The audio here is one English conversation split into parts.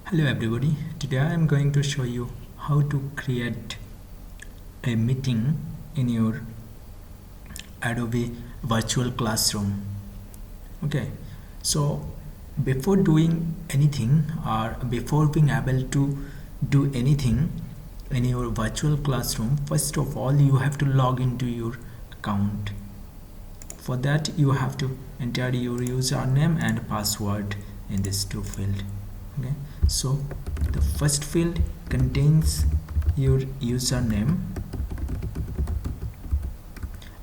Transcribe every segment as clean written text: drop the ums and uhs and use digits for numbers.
Hello everybody, today I am going to show you how to create a meeting in your Adobe virtual classroom. Okay, so before doing anything or before being able to do anything in your virtual classroom, first of all you have to log into your account. For that you have to enter your username and password in this two field. Okay, so the first field contains your username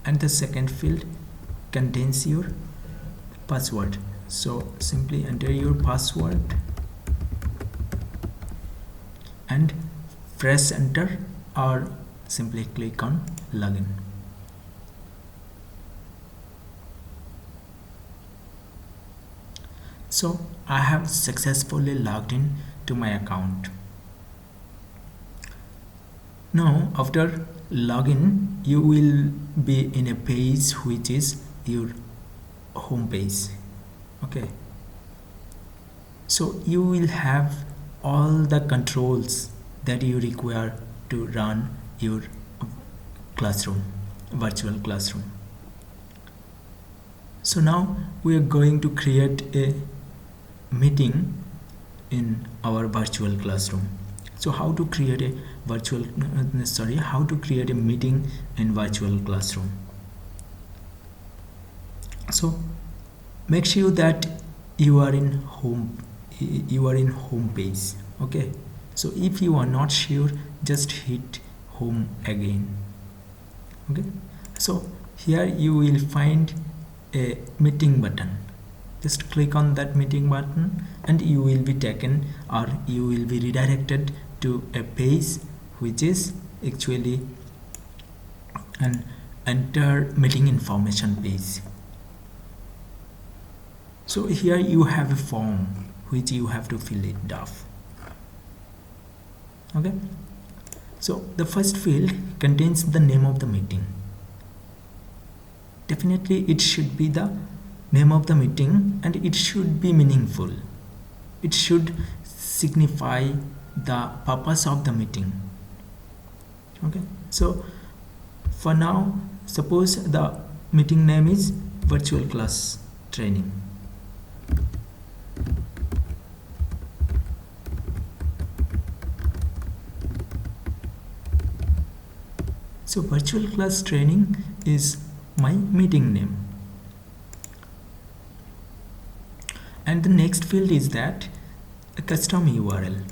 and the second field contains your password. So simply enter your password and press enter or simply click on login. So I have successfully logged in to my account. Now after login you will be in a page which is your home page. Okay, so you will have all the controls that you require to run your classroom, virtual classroom. So now we are going to create a meeting in our virtual classroom. So how to create a how to create a meeting in virtual classroom. So make sure that you are in home page. Okay, so if you are not sure, just hit home again. Okay, so here you will find a meeting button. Just click on that meeting button and you will be taken or you will be redirected to a page which is actually an enter meeting information page. So here you have a form which you have to fill it off. Okay, so the first field contains the name of the meeting. Definitely it should be the name of the meeting and it should be meaningful. It should signify the purpose of the meeting. Okay, so for now suppose the meeting name is virtual class training. So virtual class training is my meeting name. And the next field is that a custom URL.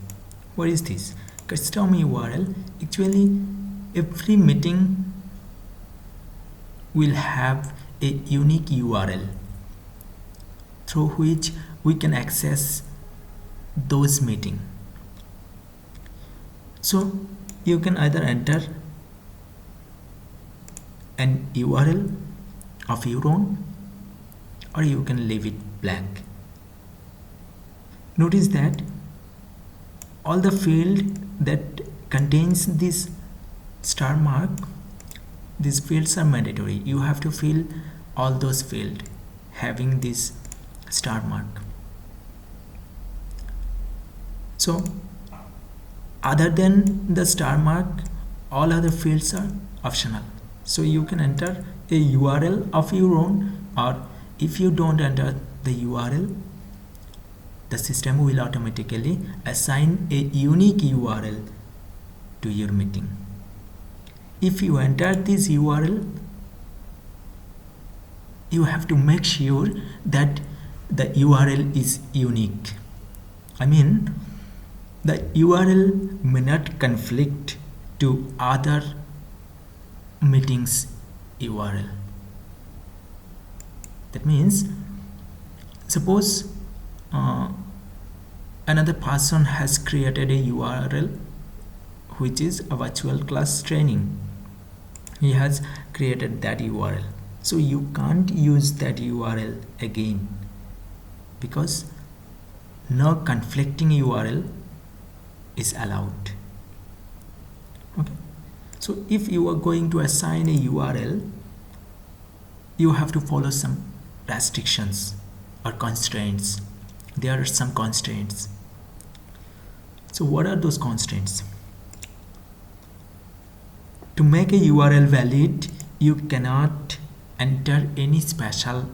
What is this? Custom URL, actually every meeting will have a unique URL through which we can access those meeting. So you can either enter an URL of your own or you can leave it blank. Notice that all the field that contains this star mark, these fields are mandatory. You have to fill all those fields having this star mark. So other than the star mark, all other fields are optional. So you can enter a URL of your own, or if you don't enter the URL, the system will automatically assign a unique URL to your meeting. If you enter this URL, you have to make sure that the URL is unique. I mean, the URL may not conflict to other meetings URL. That means, suppose another person has created a URL which is a virtual class training. He has created that URL. So you can't use that URL again because no conflicting URL is allowed. Okay. So if you are going to assign a URL, you have to follow some restrictions or constraints. There are some constraints. So what are those constraints? To make a URL valid, you cannot enter any special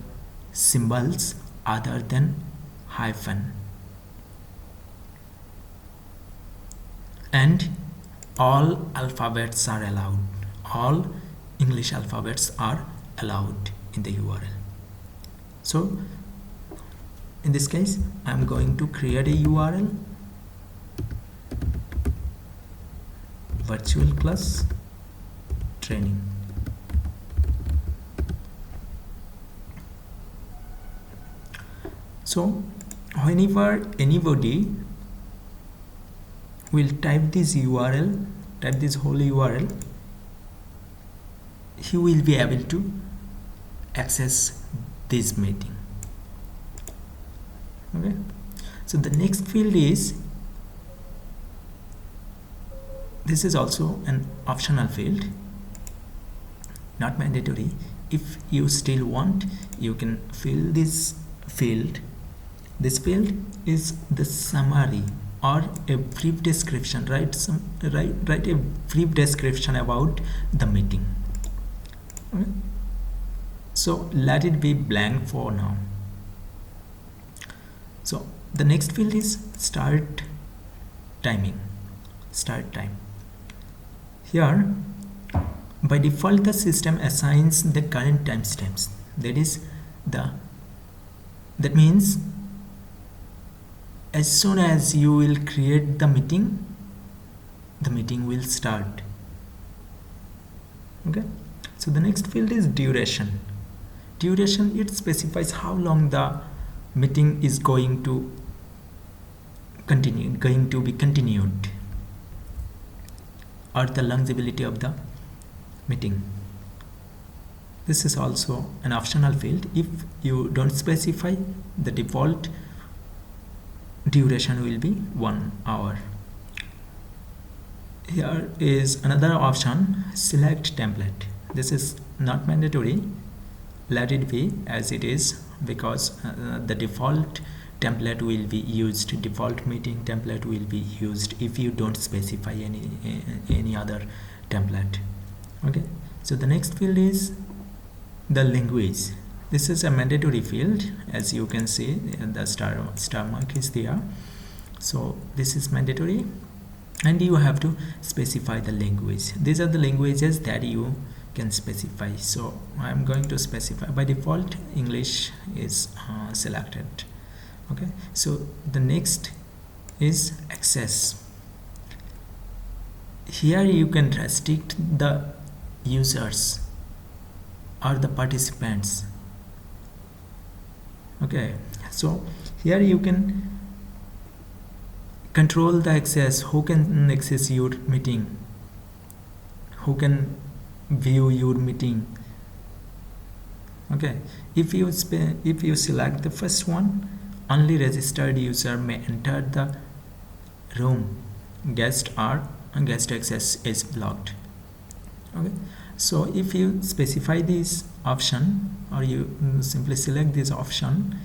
symbols other than hyphen, and all alphabets are allowed. All English alphabets are allowed in the URL. So in this case, I'm going to create a URL, virtual class training. So whenever anybody will type this URL, type this whole URL, he will be able to access this meeting. Okay, so the next field is, this is also an optional field, not mandatory. If you still want, you can fill this field. This field is the summary or a brief description. Write a brief description about the meeting. Okay. So let it be blank for now. So the next field is start timing, start time. Here by default the system assigns the current timestamps. That means as soon as you will create the meeting will start. Okay, so the next field is duration. Duration, it specifies how long the meeting is going to be continued, or the longevity of the meeting. This is also an optional field. If you don't specify, the default duration will be 1 hour. Here is another option, select template. This is not mandatory. Let it be as it is, because the default template will be used, default meeting template will be used if you don't specify any other template. Okay, so the next field is the language. This is a mandatory field. As you can see, the star mark is there. So this is mandatory, and you have to specify the language. These are the languages that you can specify. So I'm going to specify. By default English is selected. Okay, so the next is access. Here you can restrict the users or the participants. Okay, so here you can control the access, who can access your meeting, who can view your meeting. Okay, if you select the first one, only registered user may enter the room. Guest access is blocked. Okay, so if you specify this option, or you simply select this option,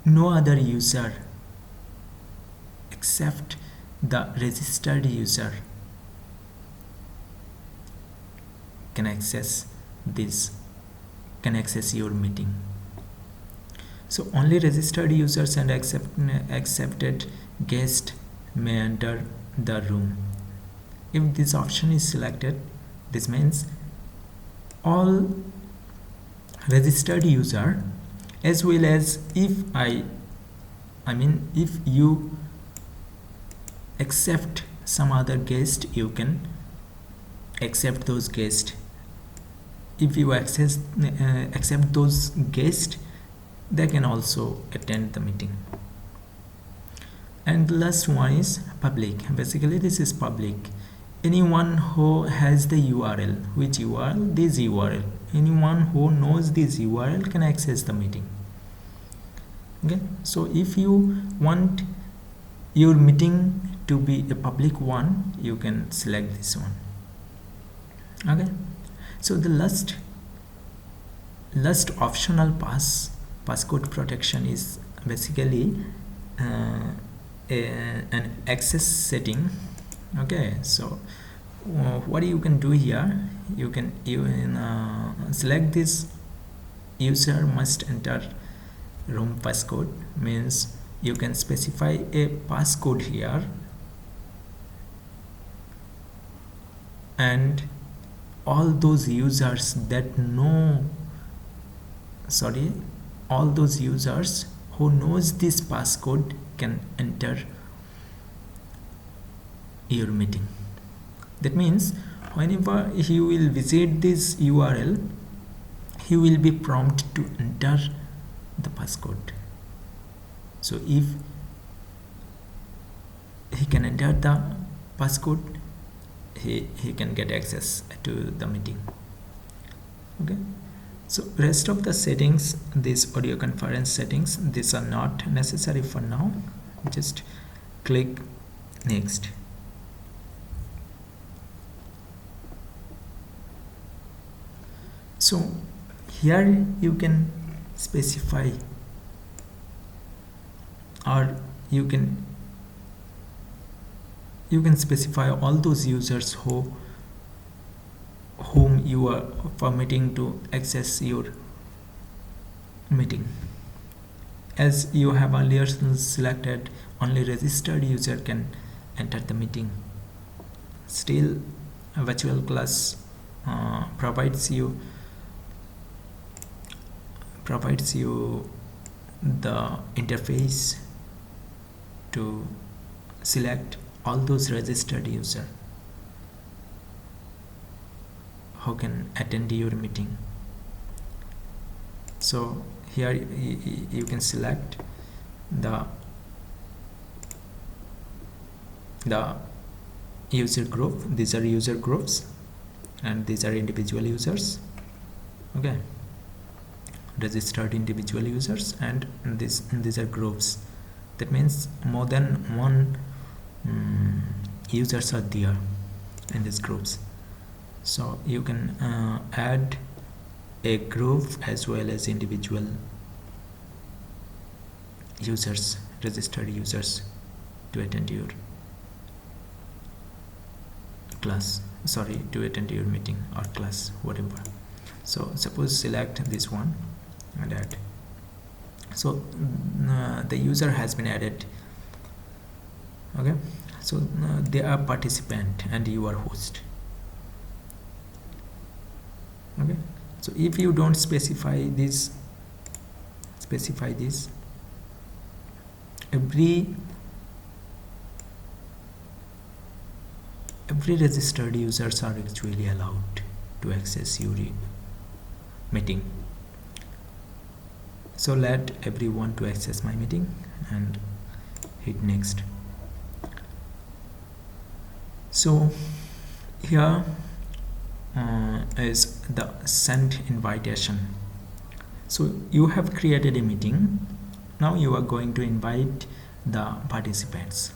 no other user except the registered user can access your meeting. So only registered users and accepted guests may enter the room. If this option is selected, this means all registered user, as well as if if you accept some other guest, you can accept those guests. If you accept those guests, they can also attend the meeting. And the last one is public. Basically this is public. Anyone who has the URL, which URL? This URL. Anyone who knows this URL can access the meeting. Okay, so if you want your meeting to be a public one, you can select this one. Okay, so the last optional passcode protection is basically a an access setting. Okay, so what you can do here, you can select this user must enter room passcode, means you can specify a passcode here, and all those users that know, all those users who knows this passcode can enter your meeting. That means whenever he will visit this URL, he will be prompted to enter the passcode. So if he can enter the passcode, he can get access to the meeting. Okay, so rest of the settings, these audio conference settings, these are not necessary for now. Just click next. So here you can specify, or you can specify all those users whom you are permitting to access your meeting. As you have earlier selected, only registered user can enter the meeting. Still, a virtual class provides you the interface to select all those registered users who can attend your meeting. So here you can select the user group. These are user groups and these are individual users. Okay, registered individual users, and these are groups. That means more than one users are there in these groups. So you can add a group as well as individual users, registered users, to attend your class, to attend your meeting or class, whatever. So suppose select this one and add. So the user has been added. Okay, so they are participant and you are host. Okay, so if you don't specify this, every registered users are actually allowed to access your meeting. So let everyone to access my meeting and hit next. So here is the send invitation. So you have created a meeting. Now you are going to invite the participants.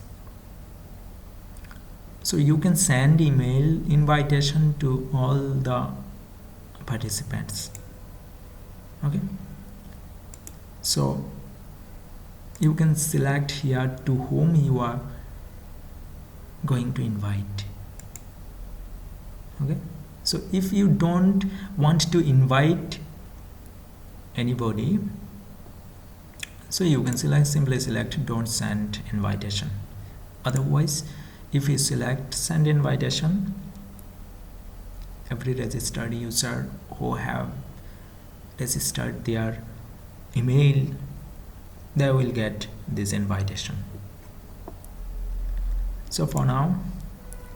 So you can send email invitation to all the participants. Okay, so you can select here to whom you are going to invite. Okay, so if you don't want to invite anybody, so you can simply select don't send invitation. Otherwise, if you select send invitation, every registered user who have registered their email, they will get this invitation. So for now,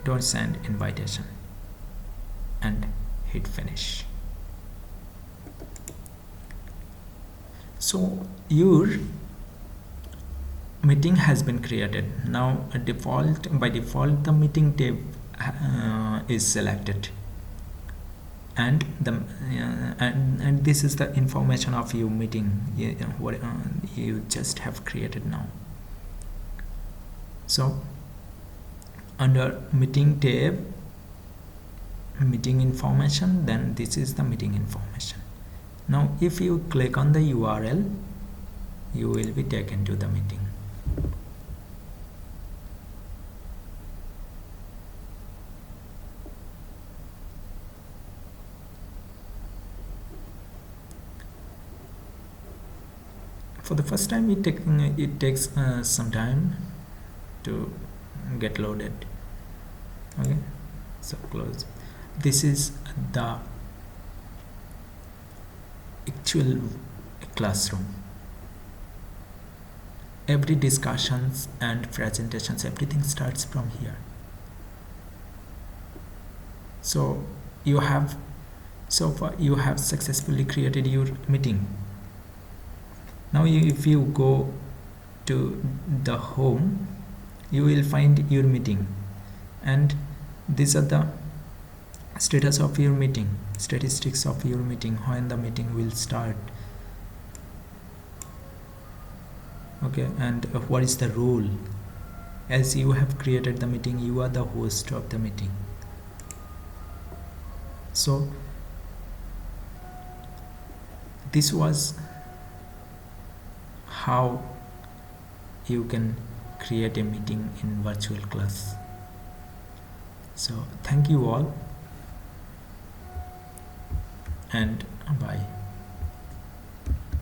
don't send invitation and hit finish. So your meeting has been created. Now by default the meeting tab is selected, and and this is the information of your meeting, what you just have created now. So under meeting tab, meeting information, then this is the meeting information. Now if you click on the URL, you will be taken to the meeting. for the first time it takes some time to get loaded. Okay, so close. This is the actual classroom. Every discussions and presentations, everything starts from here. So you have successfully created your meeting. Now if you go to the home, you will find your meeting, and these are the status of your meeting, statistics of your meeting, when the meeting will start. Okay, and what is the role? As you have created the meeting, you are the host of the meeting. So this was how you can create a meeting in virtual class. So thank you all, and bye.